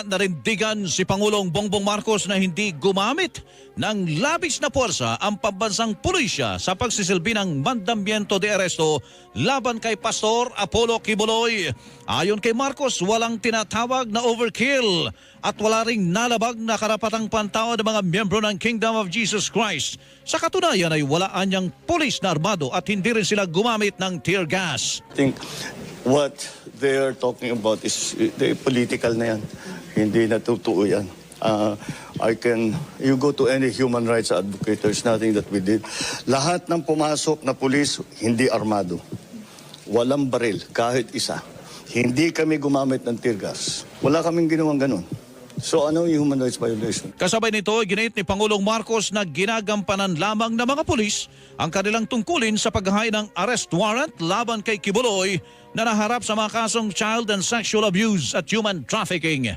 At narindigan si Pangulong Bongbong Marcos na hindi gumamit ng labis na puwersa ang pambansang pulisya sa pagsisilbi ng mandamiento de aresto laban kay Pastor Apollo Quiboloy. Ayon kay Marcos, walang tinatawag na overkill at wala ring nalabag na karapatang pantao ng mga miyembro ng Kingdom of Jesus Christ. Sa katunayan ay wala anyang pulis na armado at hindi rin sila gumamit ng tear gas. I think what they are talking about is political na yan. Hindi na totoo yan. You go to any human rights advocate, there's nothing that we did. Lahat ng pumasok na pulis, hindi armado. Walang baril, kahit isa. Hindi kami gumamit ng tear gas. Wala kaming ginawang ganun. So ano yung human rights violation? Kasabay nito, ginit ni Pangulong Marcos na ginagampanan lamang ng mga pulis ang kanilang tungkulin sa paghahain ng arrest warrant laban kay Quiboloy na naharap sa mga kasong child and sexual abuse at human trafficking.